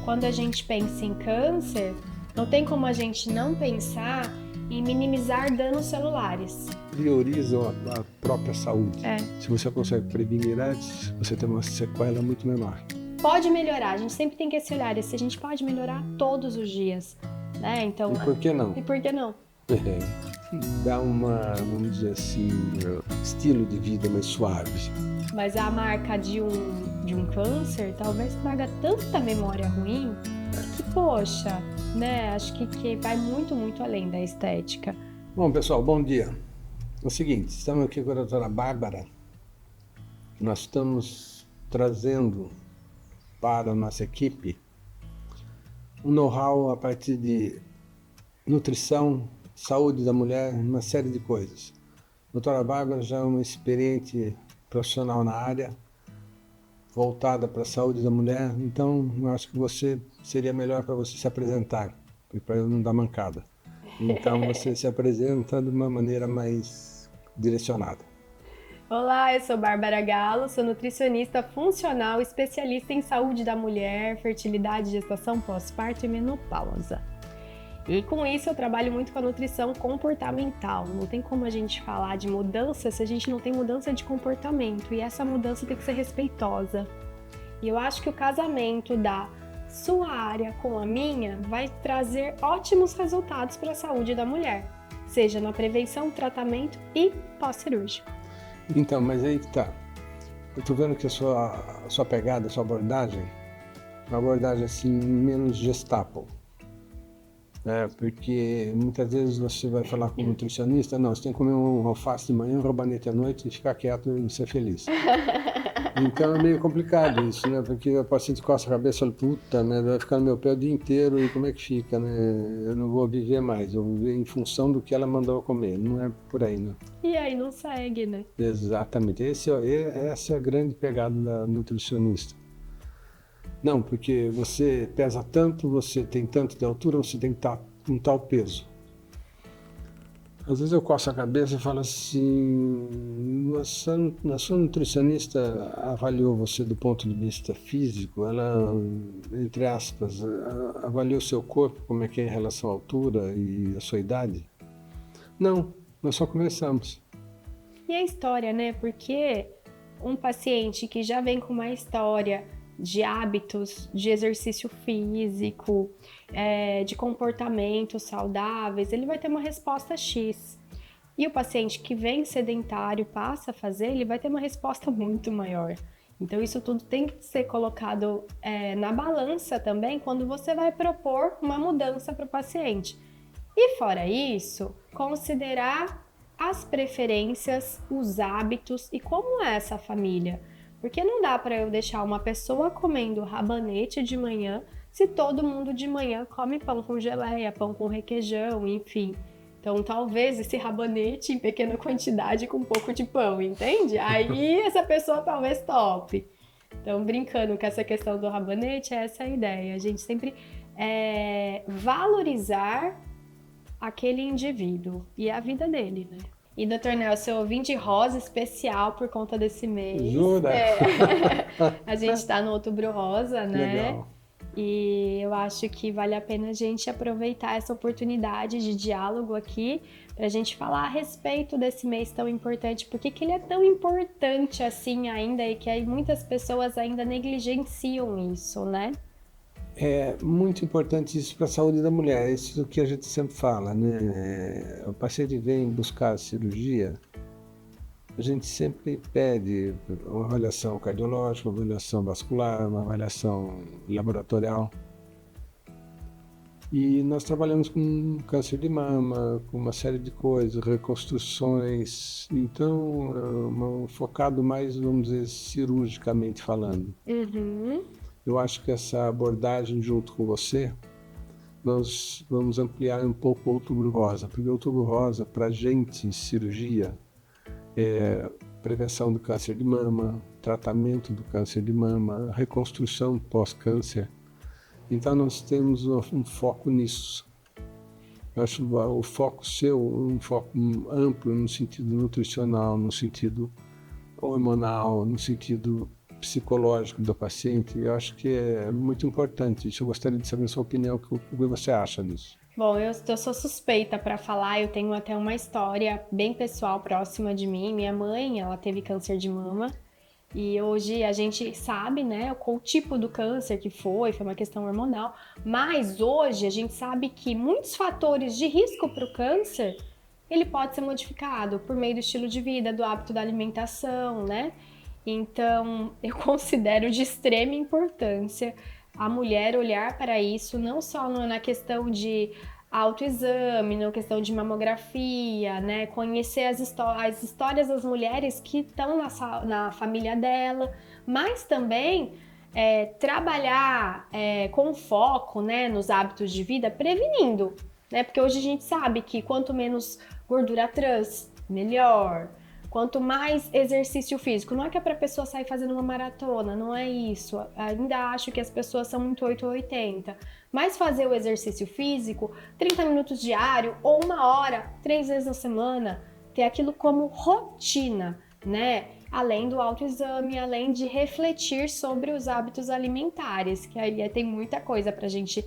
quando a gente pensa em câncer, não tem como a gente não pensar em minimizar danos celulares. Priorizam a própria saúde. É. Se você consegue prevenir antes, você tem uma sequela muito menor. Pode melhorar, a gente sempre tem que esse olhar, se a gente pode melhorar todos os dias, né? Então, E por que não? E por que não? Dá vamos dizer assim, estilo de vida mais suave. Mas a marca de um câncer talvez traga tanta memória ruim que, poxa, né? Acho que vai muito, muito além da estética. Bom, pessoal, bom dia. É o seguinte, estamos aqui com a doutora Bárbara. Nós estamos trazendo para a nossa equipe um know-how a partir de nutrição, saúde da mulher, uma série de coisas. A doutora Bárbara já é uma experiente profissional na área, voltada para a saúde da mulher, então eu acho que seria melhor para você se apresentar, para eu não dar mancada. Então você se apresenta de uma maneira mais direcionada. Olá, eu sou Bárbara Galo, sou nutricionista funcional, especialista em saúde da mulher, fertilidade, gestação pós-parto e menopausa. E com isso eu trabalho muito com a nutrição comportamental. Não tem como a gente falar de mudança se a gente não tem mudança de comportamento. E essa mudança tem que ser respeitosa. E eu acho que o casamento da sua área com a minha vai trazer ótimos resultados para a saúde da mulher, seja na prevenção, tratamento e pós-cirúrgico. Então, mas aí que tá. Eu tô vendo que a sua pegada, a sua abordagem, é uma abordagem assim, menos Gestapo. Porque muitas vezes você vai falar com um nutricionista, não, você tem que comer um alface de manhã, um rabanete à noite e ficar quieto e ser feliz. Então é meio complicado isso, né? Porque o paciente coça a cabeça e fala, puta, né? Vai ficar no meu pé o dia inteiro e como é que fica, né? Eu não vou viver mais, eu vou viver em função do que ela mandou eu comer, não é por aí, né? E aí não segue, né? Exatamente, essa é a grande pegada da nutricionista. Não, porque você pesa tanto, você tem tanto de altura, você tem que estar com tal peso. Às vezes eu coço a cabeça e falo assim, a sua nutricionista avaliou você do ponto de vista físico, ela, entre aspas, avaliou o seu corpo, como é que é em relação à altura e à sua idade? Não, nós só conversamos. E a história, né? Porque um paciente que já vem com uma história de hábitos, de exercício físico, de comportamentos saudáveis, ele vai ter uma resposta X. E o paciente que vem sedentário, passa a fazer, ele vai ter uma resposta muito maior. Então isso tudo tem que ser colocado na balança também quando você vai propor uma mudança para o paciente. E fora isso, considerar as preferências, os hábitos e como é essa família. Porque não dá para eu deixar uma pessoa comendo rabanete de manhã se todo mundo de manhã come pão com geleia, pão com requeijão, enfim. Então talvez esse rabanete em pequena quantidade com um pouco de pão, entende? Aí essa pessoa talvez tope. Então brincando com essa questão do rabanete, essa é a ideia. A gente sempre valorizar aquele indivíduo e a vida dele, né? E, Dr. Nelson, eu vim de rosa especial por conta desse mês. Jura? A gente está no Outubro Rosa, né? Legal. E eu acho que vale a pena a gente aproveitar essa oportunidade de diálogo aqui para a gente falar a respeito desse mês tão importante. Por que ele é tão importante assim ainda e que aí muitas pessoas ainda negligenciam isso, né? É muito importante isso para a saúde da mulher, isso é o que a gente sempre fala, né? O paciente vem buscar a cirurgia, a gente sempre pede uma avaliação cardiológica, uma avaliação vascular, uma avaliação laboratorial. E nós trabalhamos com câncer de mama, com uma série de coisas, reconstruções, então focado mais, vamos dizer, cirurgicamente falando. Uhum. Eu acho que essa abordagem junto com você, nós vamos ampliar um pouco o Outubro Rosa, porque o Outubro Rosa, para a gente, cirurgia, prevenção do câncer de mama, tratamento do câncer de mama, reconstrução pós-câncer. Então nós temos um foco nisso. Eu acho o foco seu um foco amplo no sentido nutricional, no sentido hormonal, no sentido psicológico do paciente, eu acho que é muito importante. Isso eu gostaria de saber a sua opinião, o que você acha disso? Bom, eu sou suspeita para falar, eu tenho até uma história bem pessoal próxima de mim. Minha mãe, ela teve câncer de mama e hoje a gente sabe, né, qual o tipo do câncer que foi uma questão hormonal, mas hoje a gente sabe que muitos fatores de risco para o câncer, ele pode ser modificado por meio do estilo de vida, do hábito da alimentação, né? Então, eu considero de extrema importância a mulher olhar para isso, não só na questão de autoexame, na questão de mamografia, né? Conhecer as histórias das mulheres que estão na família dela, mas também trabalhar com foco, né, nos hábitos de vida, prevenindo, né? Porque hoje a gente sabe que quanto menos gordura trans, melhor. Quanto mais exercício físico, não é que é para a pessoa sair fazendo uma maratona, não é isso. Ainda acho que as pessoas são muito 8 ou 80. Mas fazer o exercício físico, 30 minutos diário ou 1 hora, 3 vezes na semana, ter aquilo como rotina, né? Além do autoexame, além de refletir sobre os hábitos alimentares, que aí tem muita coisa para a gente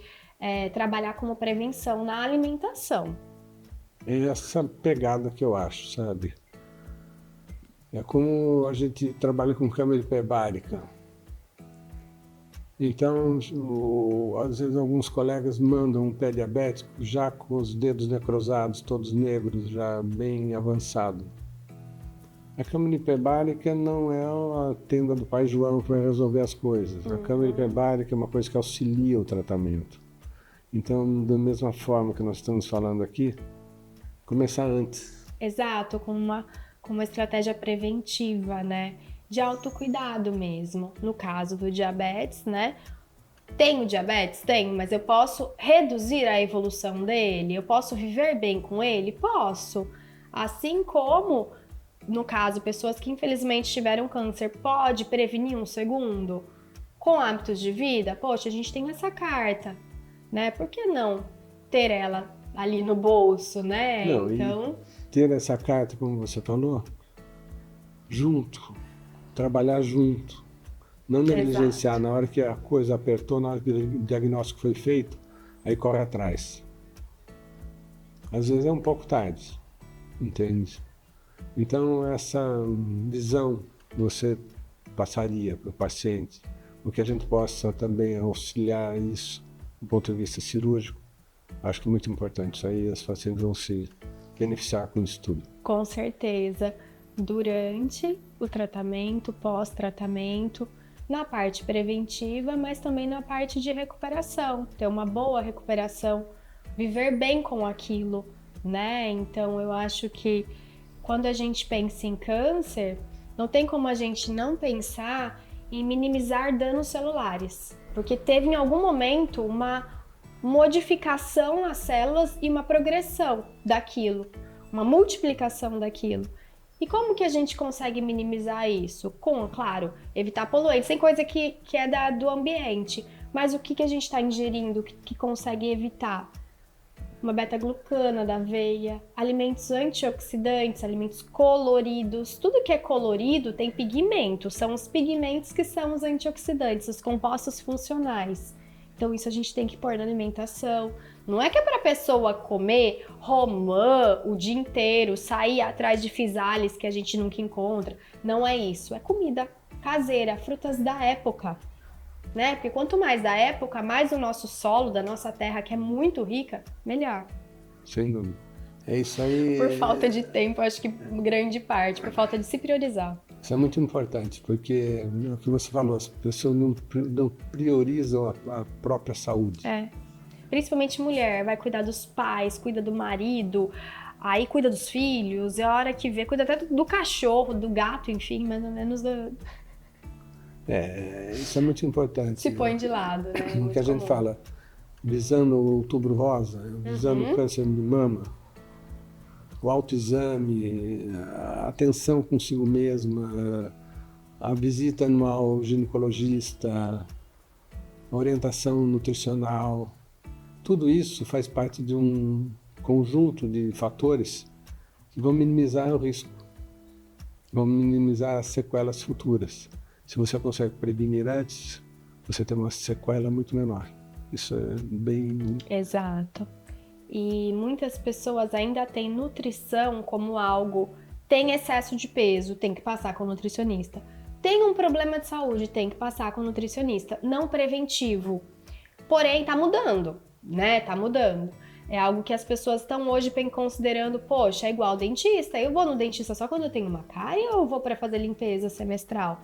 trabalhar como prevenção na alimentação. É essa pegada que eu acho, sabe? É como a gente trabalha com câmera hiperbárica. Então, às vezes alguns colegas mandam um pé diabético já com os dedos necrosados, todos negros, já bem avançado. A câmera hiperbárica não é a tenda do Pai João que vai resolver as coisas. A câmera hiperbárica é uma coisa que auxilia o tratamento. Então, da mesma forma que nós estamos falando aqui, começar antes. Exato, com uma estratégia preventiva, né? De autocuidado mesmo. No caso do diabetes, né? Tenho diabetes? Tenho, mas eu posso reduzir a evolução dele? Eu posso viver bem com ele? Posso. Assim como, no caso, pessoas que infelizmente tiveram câncer, pode prevenir um segundo? Com hábitos de vida? Poxa, a gente tem essa carta, né? Por que não ter ela ali no bolso, né? Não, então, ter essa carta, como você falou, junto, trabalhar junto, não negligenciar. exato. Na hora que a coisa apertou, na hora que o diagnóstico foi feito, aí corre atrás. Às vezes é um pouco tarde, entende? Então essa visão você passaria para o paciente, o que a gente possa também auxiliar isso do ponto de vista cirúrgico, acho que é muito importante. Isso aí as pacientes vão se beneficiar com isso tudo. Com certeza, durante o tratamento, pós-tratamento, na parte preventiva, mas também na parte de recuperação, ter uma boa recuperação, viver bem com aquilo, né? Então eu acho que quando a gente pensa em câncer, não tem como a gente não pensar em minimizar danos celulares, porque teve em algum momento uma modificação nas células e uma progressão daquilo, uma multiplicação daquilo. E como que a gente consegue minimizar isso? Com, claro, evitar poluentes. Tem coisa que é do ambiente, mas o que a gente está ingerindo que consegue evitar? Uma beta-glucana da aveia, alimentos antioxidantes, alimentos coloridos. Tudo que é colorido tem pigmento, são os pigmentos que são os antioxidantes, os compostos funcionais. Então isso a gente tem que pôr na alimentação. Não é que é para a pessoa comer romã o dia inteiro, sair atrás de fisales que a gente nunca encontra. Não é isso. É comida caseira, frutas da época, né? Porque quanto mais da época, mais o nosso solo, da nossa terra, que é muito rica, melhor. Sem dúvida. É isso aí. Por falta de tempo, acho que grande parte, por falta de se priorizar. Isso é muito importante, porque o que você falou, as pessoas não priorizam a própria saúde. Principalmente mulher, vai cuidar dos pais, cuida do marido, aí cuida dos filhos, é a hora que vê, cuida até do cachorro, do gato, enfim, mais ou menos Isso é muito importante. se põe de lado, né? O que a gente fala, visando o outubro rosa, visando o câncer de mama, o autoexame, a atenção consigo mesma, a visita ao ginecologista, a orientação nutricional, tudo isso faz parte de um conjunto de fatores que vão minimizar o risco, vão minimizar as sequelas futuras. Se você consegue prevenir antes, você tem uma sequela muito menor. Isso é bem... Exato. E muitas pessoas ainda têm nutrição como algo, tem excesso de peso, tem que passar com o nutricionista. Tem um problema de saúde, tem que passar com o nutricionista. Não preventivo. Porém, tá mudando, né? Tá mudando. É algo que as pessoas estão hoje considerando, poxa, é igual dentista. Eu vou no dentista só quando eu tenho uma cárie ou eu vou para fazer limpeza semestral?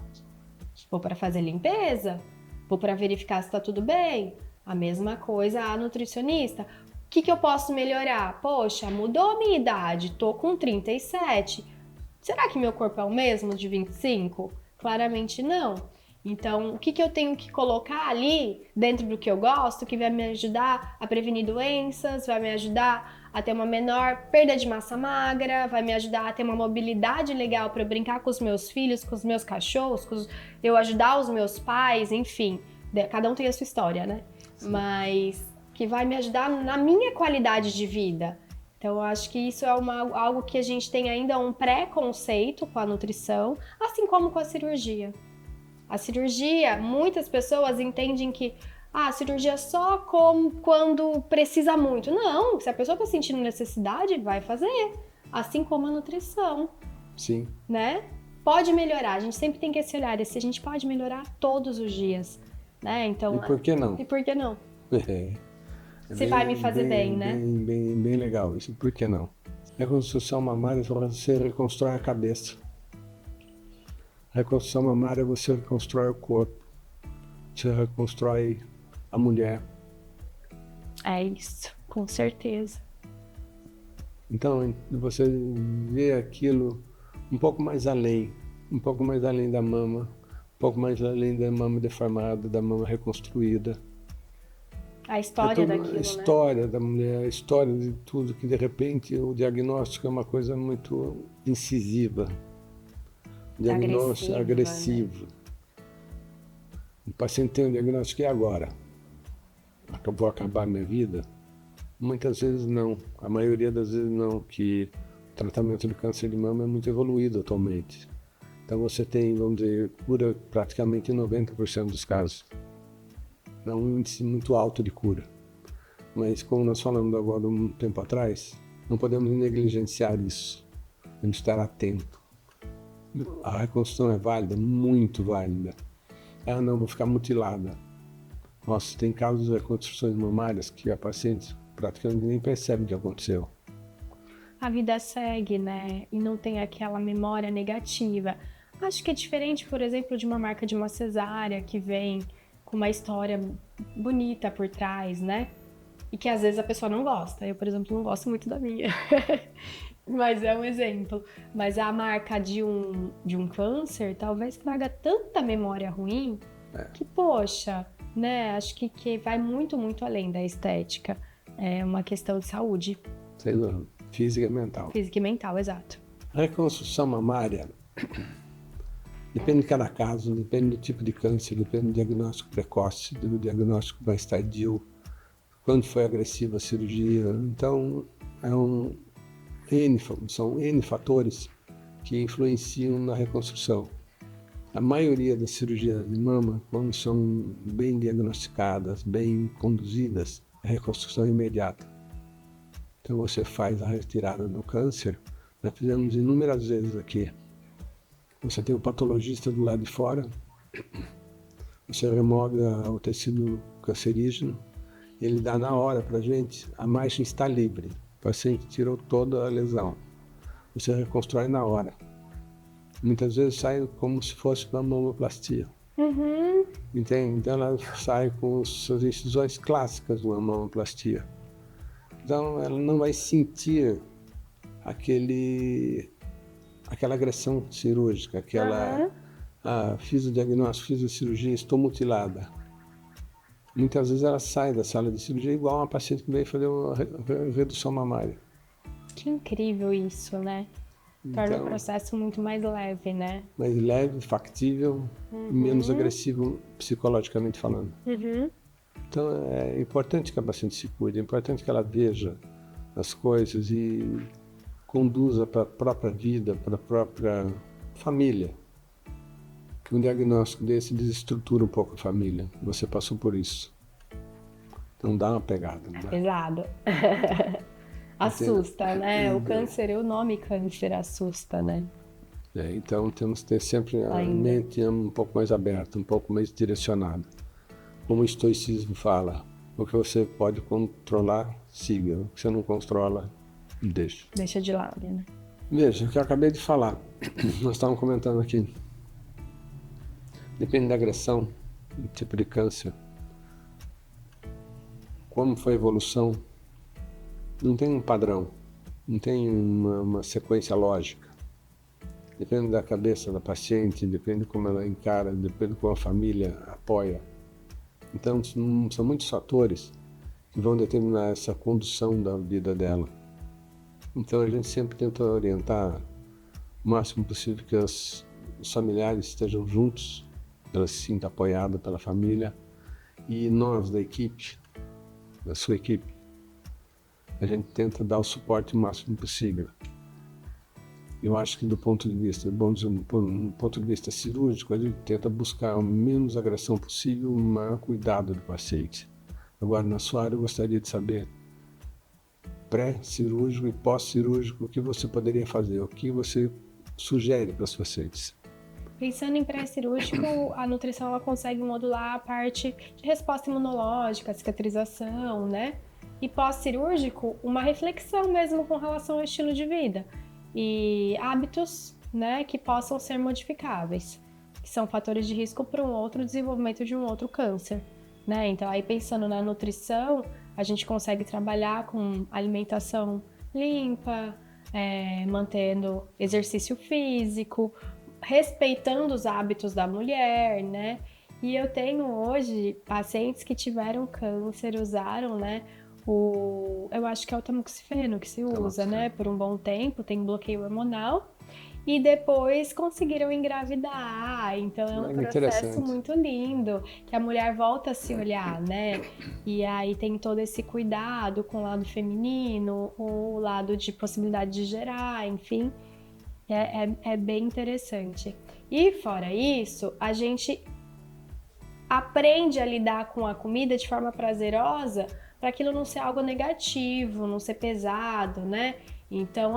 Vou para fazer limpeza? Vou para verificar se tá tudo bem? A mesma coisa a nutricionista. O que eu posso melhorar? Poxa, mudou a minha idade, tô com 37. Será que meu corpo é o mesmo de 25? Claramente não. Então, o que eu tenho que colocar ali dentro do que eu gosto, que vai me ajudar a prevenir doenças, vai me ajudar a ter uma menor perda de massa magra, vai me ajudar a ter uma mobilidade legal para eu brincar com os meus filhos, com os meus cachorros, eu ajudar os meus pais, enfim. Cada um tem a sua história, né? Sim. Mas que vai me ajudar na minha qualidade de vida. Então, eu acho que isso é algo que a gente tem ainda um preconceito com a nutrição, assim como com a cirurgia. A cirurgia, muitas pessoas entendem que a cirurgia é só quando precisa muito. Não, se a pessoa está sentindo necessidade, vai fazer. Assim como a nutrição. Sim. Né? Pode melhorar, a gente sempre tem que esse olhar, se a gente pode melhorar todos os dias. Né? Então, e por que não? E por que não? Você vai me fazer bem, né? Bem legal isso, por que não? A reconstrução mamária, você reconstrói a cabeça. A reconstrução mamária, você reconstrói o corpo. Você reconstrói a mulher. É isso, com certeza. Então, você vê aquilo um pouco mais além da mama, um pouco mais além da mama deformada, da mama reconstruída. A história daquilo, a história da mulher, a história de tudo, que de repente o diagnóstico é uma coisa muito incisiva. O diagnóstico é agressivo. Né? O paciente tem um diagnóstico, e agora? Vou acabar minha vida? Muitas vezes não. A maioria das vezes não, que o tratamento do câncer de mama é muito evoluído atualmente. Então você tem, vamos dizer, cura praticamente em 90% dos casos. É um índice muito alto de cura. Mas como nós falamos agora um tempo atrás, não podemos negligenciar isso. Temos que estar atento. A reconstrução é válida, muito válida. Não, vou ficar mutilada. Nossa, tem casos de reconstruções mamárias que a paciente praticamente nem percebe o que aconteceu. A vida segue, né? E não tem aquela memória negativa. Acho que é diferente, por exemplo, de uma marca de uma cesárea que vem com uma história bonita por trás, né? E que às vezes a pessoa não gosta. Eu, por exemplo, não gosto muito da minha. Mas é um exemplo. Mas a marca de um câncer talvez traga tanta memória ruim que, poxa, né? Acho que vai muito, muito além da estética. É uma questão de saúde. Sei lá, física e mental. Física e mental, exato. A reconstrução mamária depende de cada caso, depende do tipo de câncer, depende do diagnóstico precoce, do diagnóstico mais tardio, quando foi agressiva a cirurgia. Então, são N fatores que influenciam na reconstrução. A maioria das cirurgias de mama, quando são bem diagnosticadas, bem conduzidas, a reconstrução é imediata. Então você faz a retirada do câncer, nós fizemos inúmeras vezes aqui. Você tem o patologista do lado de fora, você remove o tecido cancerígeno, ele dá na hora para a gente, a margem está livre. O paciente tirou toda a lesão. Você reconstrói na hora. Muitas vezes sai como se fosse uma mamoplastia. Uhum. Entende? Então ela sai com as suas incisões clássicas de uma mamoplastia. Então ela não vai sentir aquela agressão cirúrgica, fiz o diagnóstico, fiz a cirurgia, estou mutilada. Muitas vezes ela sai da sala de cirurgia igual uma paciente que veio fazer uma redução mamária. Que incrível isso, né? Torna o processo muito mais leve, né? Mais leve, factível, menos agressivo psicologicamente falando. Uhum. Então é importante que a paciente se cuide, é importante que ela veja as coisas e conduza para a própria vida, para a própria família. Um diagnóstico desse desestrutura um pouco a família. Você passou por isso. Então dá uma pegada. Não dá? Pesado. Assusta, né? O câncer, o nome câncer assusta, né? Então temos que ter sempre a Ainda. mente um pouco mais aberta, um pouco mais direcionada. Como o estoicismo fala, o que você pode controlar, siga. O que você não controla, deixa. Deixa de lado, né? Veja, o que eu acabei de falar, nós estávamos comentando aqui. Depende da agressão, do tipo de câncer. Como foi a evolução, não tem um padrão, não tem uma sequência lógica. Depende da cabeça da paciente, depende de como ela encara, depende de como a família apoia. Então, são muitos fatores que vão determinar essa condução da vida dela. Então, a gente sempre tenta orientar o máximo possível que os familiares estejam juntos, ela se sinta apoiada pela família, e nós da equipe, da sua equipe, a gente tenta dar o suporte o máximo possível. Eu acho que do ponto de vista, do ponto de vista cirúrgico, a gente tenta buscar o menos agressão possível, o maior cuidado do paciente. Agora, na sua área, eu gostaria de saber, pré-cirúrgico e pós-cirúrgico, o que você poderia fazer, o que você sugere para os pacientes. Pensando em pré-cirúrgico, a nutrição ela consegue modular a parte de resposta imunológica, cicatrização, né? E pós-cirúrgico, uma reflexão mesmo com relação ao estilo de vida e hábitos, né, que possam ser modificáveis, que são fatores de risco para um outro desenvolvimento de um outro câncer, né? Então, aí pensando na nutrição, a gente consegue trabalhar com alimentação limpa, mantendo exercício físico, respeitando os hábitos da mulher, né? E eu tenho hoje pacientes que tiveram câncer, usaram, né, eu acho que é o tamoxifeno que se usa, né, por um bom tempo, tem bloqueio hormonal, e depois conseguiram engravidar. Então é um processo muito lindo, que a mulher volta a se olhar, né? E aí tem todo esse cuidado com o lado feminino, o lado de possibilidade de gerar, enfim. É bem interessante. E fora isso, a gente aprende a lidar com a comida de forma prazerosa para aquilo não ser algo negativo, não ser pesado, né? Então,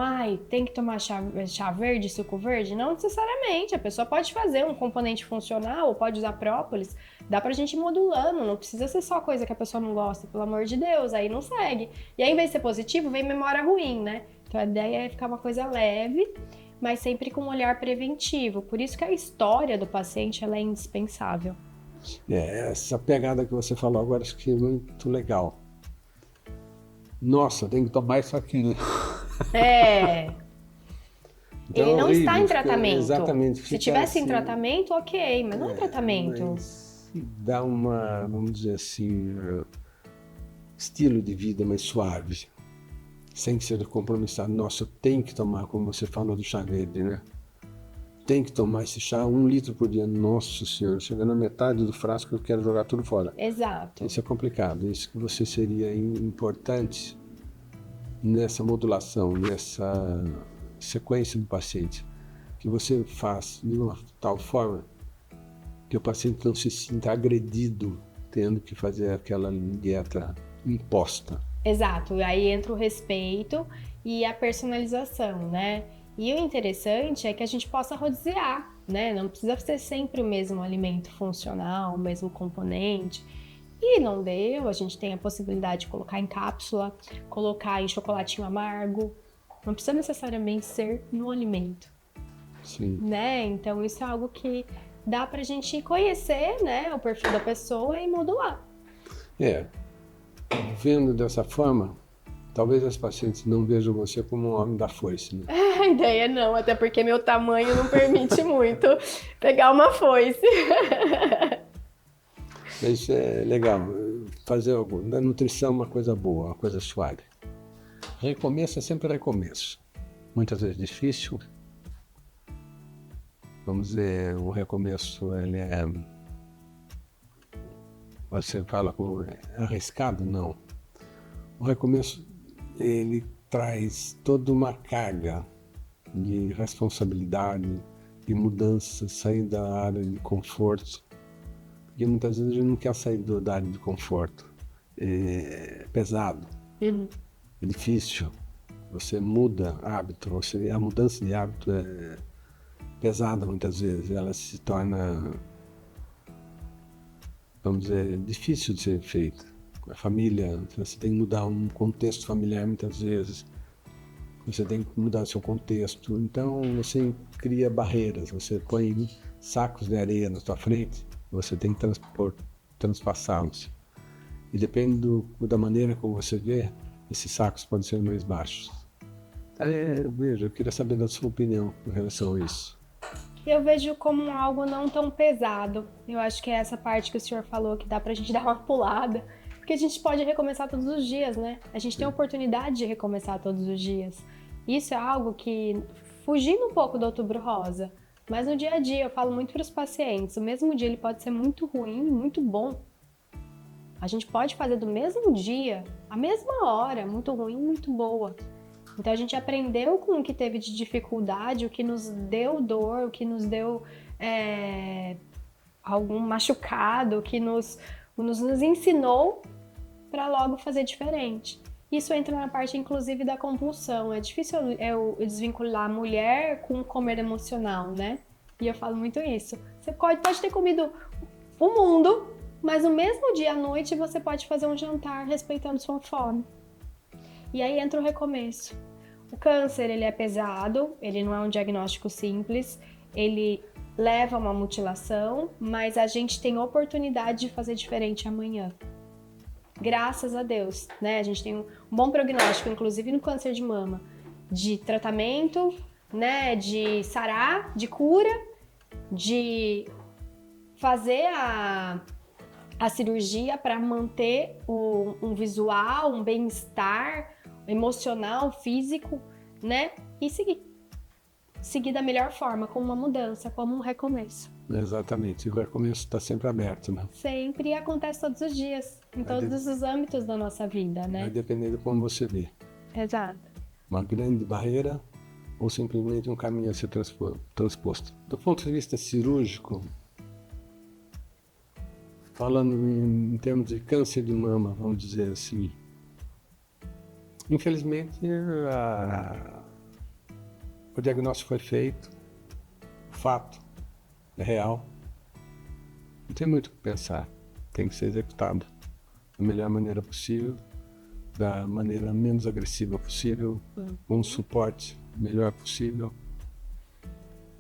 tem que tomar chá verde, suco verde? Não necessariamente, a pessoa pode fazer um componente funcional ou pode usar própolis, dá pra gente ir modulando, não precisa ser só coisa que a pessoa não gosta, pelo amor de Deus, aí não segue. E aí, em vez de ser positivo, vem memória ruim, né? Então a ideia é ficar uma coisa leve, mas sempre com um olhar preventivo. Por isso que a história do paciente ela é indispensável. Essa pegada que você falou agora, acho que é muito legal. Nossa, tem que tomar isso aqui, né? Então, ele não está em tratamento. Exatamente. Se tivesse assim, em tratamento, ok, mas não é tratamento. Mas dá uma, vamos dizer assim, estilo de vida mais suave, sem ser compromissado. Nossa, eu tenho que tomar, como você falou do chá verde, né? Tem que tomar esse chá 1 litro por dia. Nossa Senhora, chega na metade do frasco eu quero jogar tudo fora. Exato. Isso é complicado. Isso que você seria importante nessa modulação, nessa sequência do paciente, que você faz de uma tal forma que o paciente não se sinta agredido tendo que fazer aquela dieta imposta. Exato. E aí entra o respeito e a personalização, né? E o interessante é que a gente possa rodear, né? Não precisa ser sempre o mesmo alimento funcional, o mesmo componente. E não deu, a gente tem a possibilidade de colocar em cápsula, colocar em chocolatinho amargo. Não precisa necessariamente ser no alimento. Sim. Né? Então isso é algo que dá pra gente conhecer, né, o perfil da pessoa e modular. Vendo dessa forma, talvez as pacientes não vejam você como um homem da foice, né? A ideia não, até porque meu tamanho não permite muito pegar uma foice. Mas é legal, fazer algo. Da nutrição uma coisa boa, uma coisa suave. Recomeço é sempre recomeço. Muitas vezes difícil. Vamos dizer, o recomeço, ele é... Você fala como arriscado? Não. O recomeço, ele traz toda uma carga de responsabilidade, e mudança, sair da área de conforto. Porque muitas vezes a gente não quer sair da área de conforto. É pesado, é difícil. Você muda hábito, a mudança de hábito é pesada muitas vezes. Ela se torna, vamos dizer, difícil de ser feita. A família, você tem que mudar um contexto familiar muitas vezes. Você tem que mudar seu contexto. Então você cria barreiras, você põe sacos de areia na sua frente, você tem que transpassá-los. E depende da maneira como você vê, esses sacos podem ser mais baixos. Veja, eu queria saber da sua opinião com relação a isso. Eu vejo como algo não tão pesado. Eu acho que é essa parte que o senhor falou, que dá pra gente dar uma pulada. Porque a gente pode recomeçar todos os dias, né? A gente tem a oportunidade de recomeçar todos os dias. Isso é algo que, fugindo um pouco do Outubro Rosa, mas no dia a dia eu falo muito para os pacientes, o mesmo dia ele pode ser muito ruim, muito bom. A gente pode fazer do mesmo dia, a mesma hora, muito ruim, muito boa. Então a gente aprendeu com o que teve de dificuldade, o que nos deu dor, o que nos deu algum machucado, o que nos ensinou para logo fazer diferente. Isso entra na parte, inclusive, da compulsão. É difícil eu desvincular a mulher com o comer emocional, né? E eu falo muito isso. Você pode ter comido o mundo, mas no mesmo dia à noite você pode fazer um jantar respeitando sua fome. E aí entra o recomeço. O câncer, ele é pesado, ele não é um diagnóstico simples, ele leva a uma mutilação, mas a gente tem oportunidade de fazer diferente amanhã. Graças a Deus, né? A gente tem um bom prognóstico, inclusive no câncer de mama, de tratamento, né? De sarar, de cura, de fazer a cirurgia para manter um visual, um bem-estar emocional, físico, né? E seguir da melhor forma, como uma mudança, como um recomeço. Exatamente, o recomeço está sempre aberto, né? Sempre, e acontece todos os dias, em todos os âmbitos da nossa vida, né? Vai depender de como você vê. Exato. Uma grande barreira ou simplesmente um caminho a ser transposto. Do ponto de vista cirúrgico, falando em termos de câncer de mama, vamos dizer assim, infelizmente o diagnóstico foi feito, o fato é real, não tem muito o que pensar, tem que ser executado da melhor maneira possível, da maneira menos agressiva possível, com o suporte melhor possível,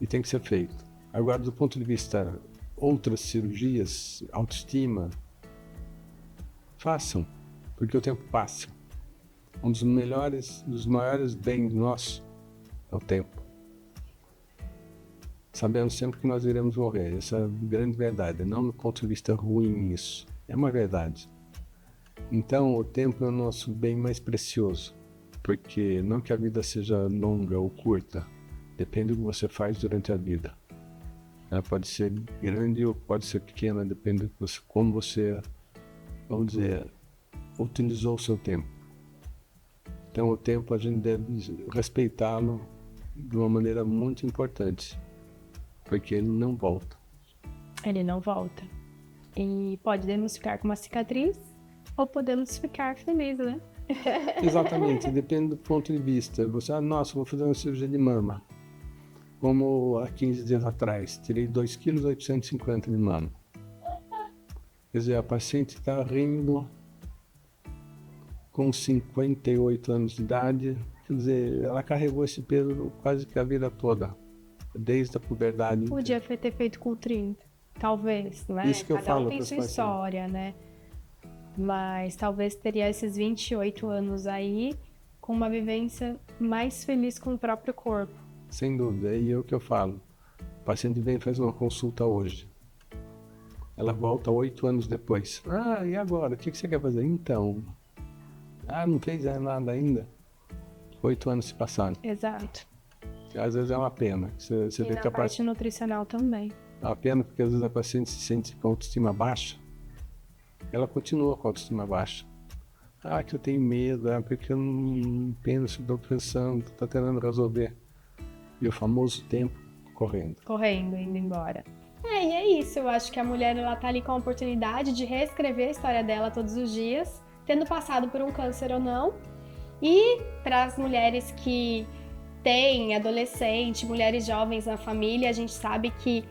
e tem que ser feito. Agora, do ponto de vista outras cirurgias, autoestima, façam, porque o tempo passa. Um dos maiores bens nossos é o tempo. Sabemos sempre que nós iremos morrer, essa é a grande verdade, não do ponto de vista ruim isso, é uma verdade. Então o tempo é o nosso bem mais precioso, porque não que a vida seja longa ou curta, depende do que você faz durante a vida. Ela pode ser grande ou pode ser pequena, depende de como você, vamos dizer, utilizou o seu tempo. Então o tempo a gente deve respeitá-lo de uma maneira muito importante. Porque ele não volta. Ele não volta. E podemos ficar com uma cicatriz ou podemos ficar felizes, né? Exatamente, depende do ponto de vista. Você, nossa, vou fazer uma cirurgia de mama. Como há 15 dias atrás, tirei 2,850 kg de mama. Quer dizer, a paciente está rindo com 58 anos de idade. Quer dizer, ela carregou esse peso quase que a vida toda. Desde a puberdade. Podia ter feito com 30, talvez, né? Isso que eu falo tem sua história, né? Mas talvez teria esses 28 anos aí com uma vivência mais feliz com o próprio corpo. Sem dúvida, e é o que eu falo. O paciente vem e faz uma consulta hoje. Ela volta 8 anos depois. Ah, e agora? O que você quer fazer? Então, não fez nada ainda? 8 anos se passaram. Exato. Às vezes é uma pena. Você vê na que a parte nutricional também. É uma pena porque às vezes a paciente se sente com autoestima baixa. Ela continua com a autoestima baixa. Que eu tenho medo, porque eu não penso, estou pensando, estou tentando resolver. E o famoso tempo correndo. indo embora. E é isso. Eu acho que a mulher, ela tá ali com a oportunidade de reescrever a história dela todos os dias, tendo passado por um câncer ou não. E para as mulheres que têm adolescente, mulheres jovens na família, a gente sabe que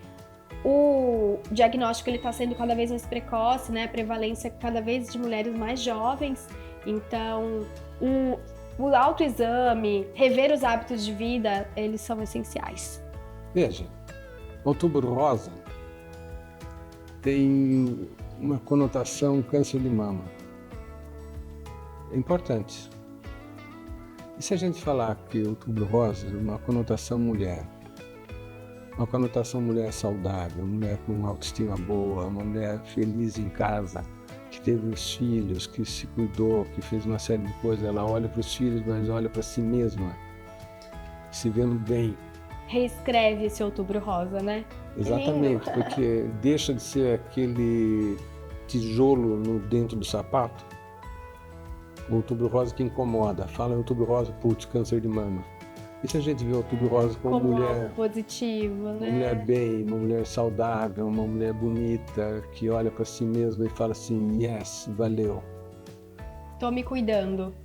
o diagnóstico ele está sendo cada vez mais precoce, né? A prevalência cada vez de mulheres mais jovens. Então, o autoexame, rever os hábitos de vida, eles são essenciais. Veja, Outubro Rosa tem uma conotação câncer de mama. É importante. E se a gente falar que Outubro Rosa é uma conotação mulher saudável, uma mulher com uma autoestima boa, uma mulher feliz em casa, que teve os filhos, que se cuidou, que fez uma série de coisas, ela olha para os filhos, mas olha para si mesma, se vendo bem. Reescreve esse Outubro Rosa, né? Exatamente, porque deixa de ser aquele tijolo dentro do sapato. O Outubro Rosa que incomoda. Fala em Outubro Rosa, putz, câncer de mama. E se a gente vê o Outubro Rosa como mulher algo positivo, né? Uma mulher bem, uma mulher saudável, uma mulher bonita, que olha para si mesma e fala assim, yes, valeu. Tô me cuidando.